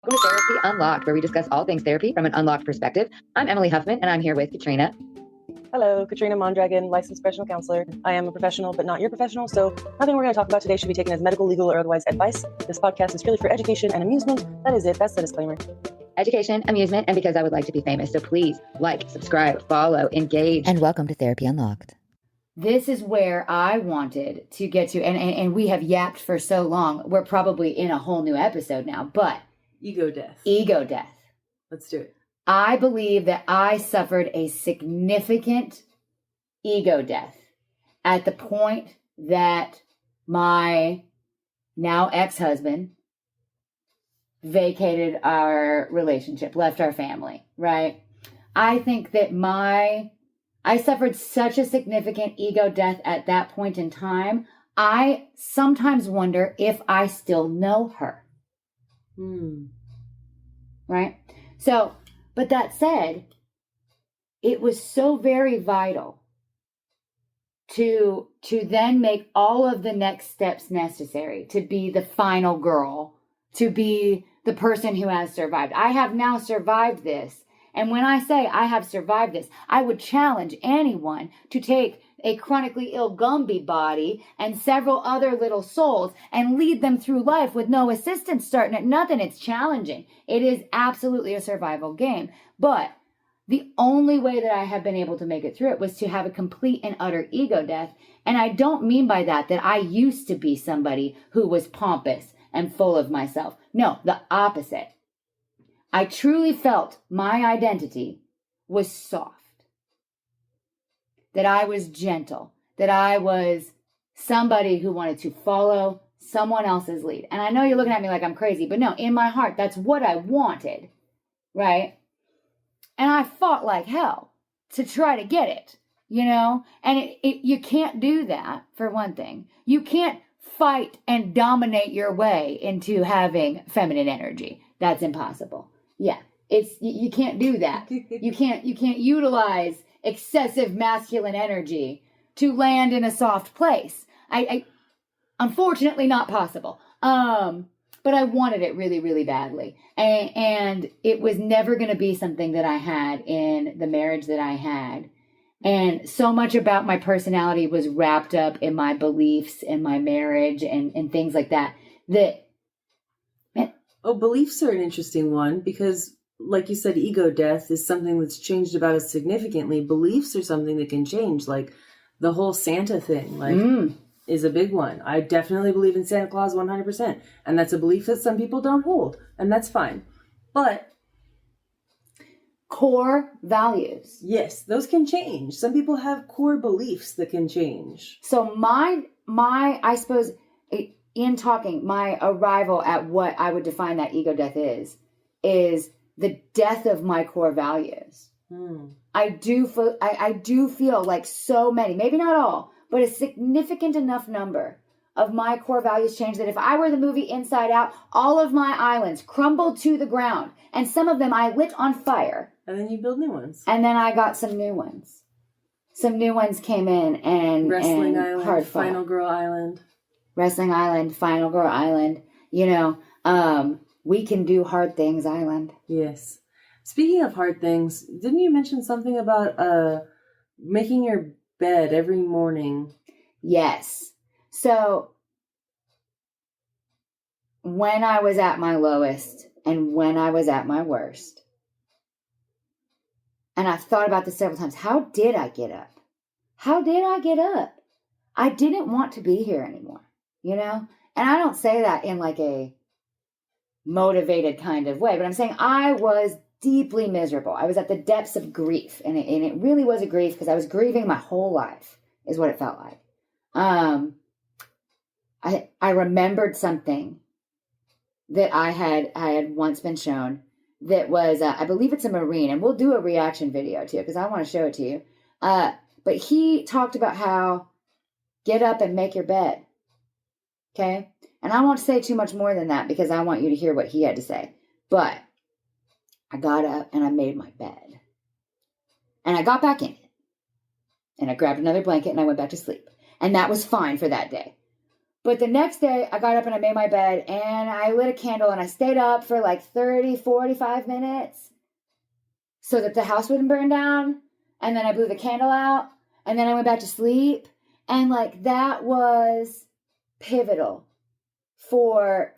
Welcome to Therapy Unlocked, where we discuss all things therapy from an unlocked perspective. I'm Emily Huffman, and I'm here with Katrina. Hello, Katrina, Mondragon, licensed professional counselor. I am a professional, but not your professional, so nothing we're going to talk about today should be taken as medical, legal, or otherwise advice. This podcast is purely for education and amusement. That is it. That's the disclaimer. Education, amusement, and because I would like to be famous. So please like, subscribe, follow, engage. And welcome to Therapy Unlocked. This is where I wanted to get to, and we have yapped for so long. We're probably in a whole new episode now, but Ego death. Ego death. Let's do it. I believe that I suffered a significant ego death at the point that my now ex-husband vacated our relationship, left our family, right? I think that I suffered such a significant ego death at that point in time. I sometimes wonder if I still know her. Right? So, but that said, it was so very vital to then make all of the next steps necessary to be the final girl, to be the person who has survived. I have now survived this. And when I say I have survived this, I would challenge anyone to take a chronically ill Gumby body and several other little souls and lead them through life with no assistance starting at nothing. It's challenging. It is absolutely a survival game. But the only way that I have been able to make it through it was to have a complete and utter ego death. And I don't mean by that I used to be somebody who was pompous and full of myself. No, the opposite. I truly felt my identity was soft, that I was gentle, that I was somebody who wanted to follow someone else's lead. And I know you're looking at me like I'm crazy, but no, in my heart, that's what I wanted, right? And I fought like hell to try to get it, you know? And you can't do that, for one thing. You can't fight and dominate your way into having feminine energy. That's impossible. Yeah, you can't do that. You can't utilize excessive masculine energy to land in a soft place. I unfortunately not possible. But I wanted it really, really badly. And it was never going to be something that I had in the marriage that I had. And so much about my personality was wrapped up in my beliefs and my marriage and things like that. Beliefs are an interesting one because, like you said, ego death is something that's changed about us significantly. Beliefs are something that can change, like the whole Santa thing, is a big one. I definitely believe in Santa Claus 100%. And that's a belief that some people don't hold, and that's fine. But core values. Yes, those can change. Some people have core beliefs that can change. So my I suppose, in talking, my arrival at what I would define that ego death is the death of my core values. I do feel like so many, maybe not all, but a significant enough number of my core values changed that if I were the movie Inside Out, all of my islands crumbled to the ground, and some of them I lit on fire. And then you build new ones. And then I got some new ones. Some new ones came in and Wrestling Island, hard fought. Final Girl Island. Wrestling Island, Final Girl Island. You know, we can do hard things island. Yes. Speaking of hard things, didn't you mention something about making your bed every morning? Yes. So when I was at my lowest and when I was at my worst, and I've thought about this several times, how did I get up? How did I get up? I didn't want to be here anymore, you know? And I don't say that in like a motivated kind of way, but I'm saying I was deeply miserable. I was at the depths of grief, and it really was a grief because I was grieving my whole life is what it felt like. I remembered something that I had once been shown that was, I believe it's a Marine, and we'll do a reaction video too, because I want to show it to you. But he talked about how get up and make your bed. Okay. And I won't say too much more than that because I want you to hear what he had to say. But I got up and I made my bed. And I got back in it. And I grabbed another blanket and I went back to sleep. And that was fine for that day. But the next day, I got up and I made my bed and I lit a candle and I stayed up for like 30, 45 minutes so that the house wouldn't burn down. And then I blew the candle out and then I went back to sleep. And like that was pivotal for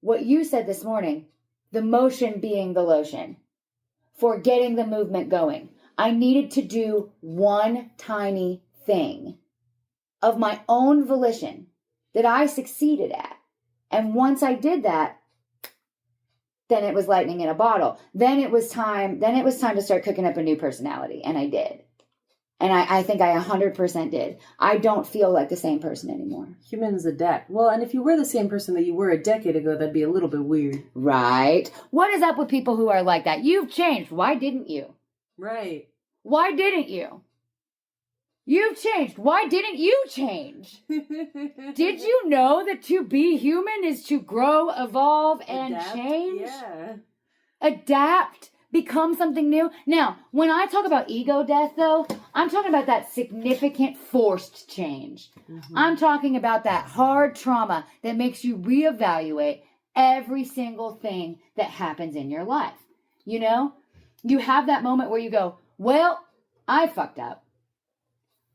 what you said this morning, the motion being the lotion, for getting the movement going. I needed to do one tiny thing of my own volition that I succeeded at. And once I did that, then it was lightning in a bottle. Then it was time to start cooking up a new personality. And I did. And I think I 100% did. I don't feel like the same person anymore. Humans adapt. Well, and if you were the same person that you were a decade ago, that'd be a little bit weird. Right. What is up with people who are like that? You've changed. Why didn't you? Right. Why didn't you? You've changed. Why didn't you change? Did you know that to be human is to grow, evolve, and Adapt? change? Yeah. Adapt, become something new. Now, when I talk about ego death, though, I'm talking about that significant forced change. Mm-hmm. I'm talking about that hard trauma that makes you reevaluate every single thing that happens in your life. You know, you have that moment where you go, well, I fucked up.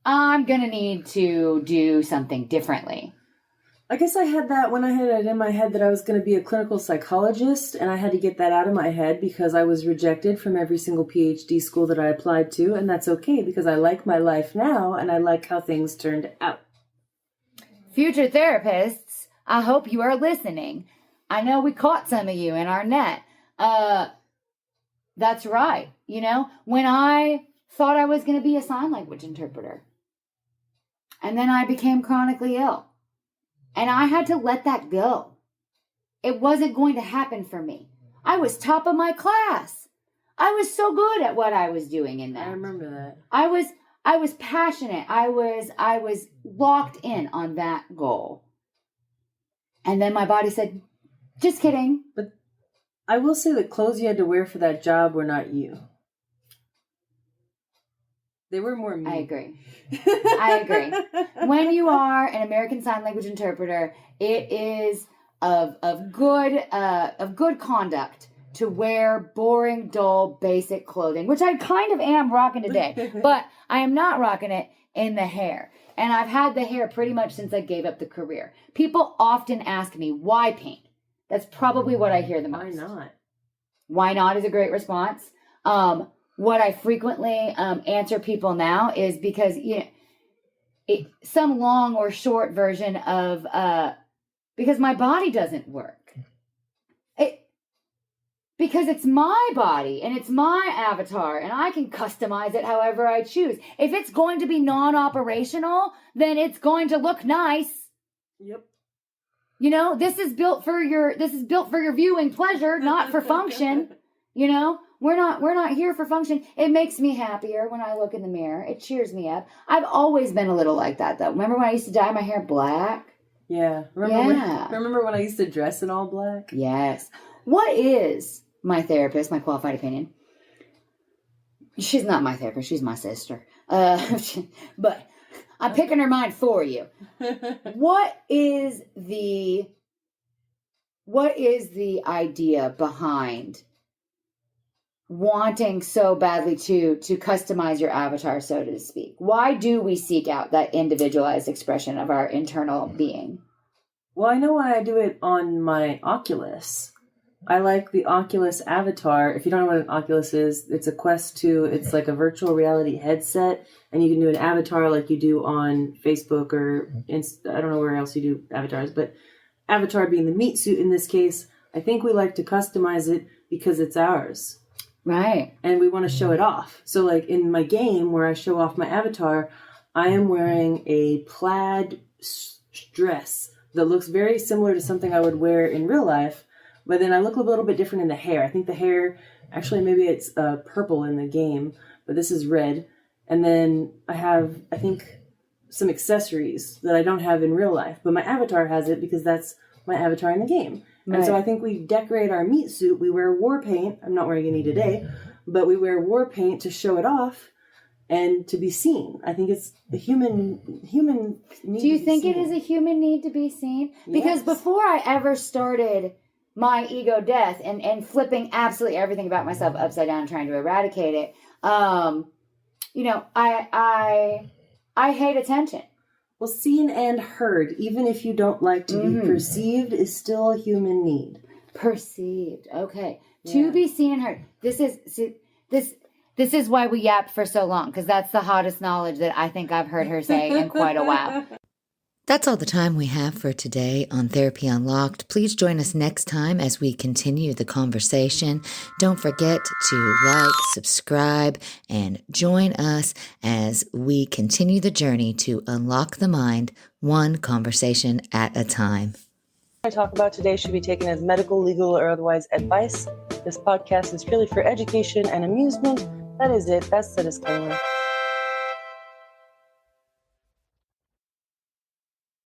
I'm going to need to do something differently. I guess I had that when I had it in my head that I was going to be a clinical psychologist, and I had to get that out of my head because I was rejected from every single PhD school that I applied to, and that's okay because I like my life now, and I like how things turned out. Future therapists, I hope you are listening. I know we caught some of you in our net. That's right. You know, when I thought I was going to be a sign language interpreter, and then I became chronically ill. And I had to let that go. It wasn't going to happen for me. I was top of my class. I was so good at what I was doing in that. I remember that. I was passionate. I was locked in on that goal. And then my body said, just kidding. But I will say the clothes you had to wear for that job were not you. They were more me. I agree. I agree. When you are an American Sign Language interpreter, it is of good conduct to wear boring, dull, basic clothing, which I kind of am rocking today, but I am not rocking it in the hair. And I've had the hair pretty much since I gave up the career. People often ask me, why paint? That's probably what I hear the most. Why not? Why not is a great response. What I frequently answer people now is because, you know, some long or short version of, because my body doesn't work. Because it's my body and it's my avatar and I can customize it however I choose. If it's going to be non-operational, then it's going to look nice. Yep. You know, this is built for your viewing pleasure, not for function. You know, we're not here for function. It makes me happier when I look in the mirror. It cheers me up. I've always been a little like that, though. Remember when I used to dye my hair black? Yeah. Remember when I used to dress in all black? Yes. What is my therapist, my qualified opinion? She's not my therapist. She's my sister. But I'm picking her mind for you. What is the idea behind wanting so badly to customize your avatar, so to speak? Why do we seek out that individualized expression of our internal being? Well, I know why I do it on my Oculus. I like the Oculus avatar. If you don't know what an Oculus is, it's a Quest 2. It's like a virtual reality headset, and you can do an avatar like you do on Facebook or Insta. I don't know where else you do avatars, but avatar being the meat suit in this case, I think we like to customize it because it's ours. Right. And we want to show it off. So like in my game where I show off my avatar, I am wearing a plaid dress that looks very similar to something I would wear in real life, but then I look a little bit different in the hair. I think the hair, actually maybe it's purple in the game, but this is red. And then I have, I think, some accessories that I don't have in real life, but my avatar has it because that's my avatar in the game. Right. And so I think we decorate our meat suit. We wear war paint. I'm not wearing any today, but we wear war paint to show it off. and to be seen. I think it's a human need. Do you to be think seen. it is a human need to be seen? Because Yes. before I ever started my ego death and flipping absolutely everything about myself upside down and trying to eradicate it, you know, I hate attention. Well, seen and heard, even if you don't like to be perceived, is still a human need. Perceived. Okay. Yeah. To be seen and heard. This is why we yapped for so long, because that's the hottest knowledge that I think I've heard her say in quite a while. That's all the time we have for today on Therapy Unlocked. Please join us next time as we continue the conversation. Don't forget to like, subscribe, and join us as we continue the journey to unlock the mind, one conversation at a time. What I talk about today should be taken as medical, legal, or otherwise advice. This podcast is purely for education and amusement. That is it. That's the disclaimer.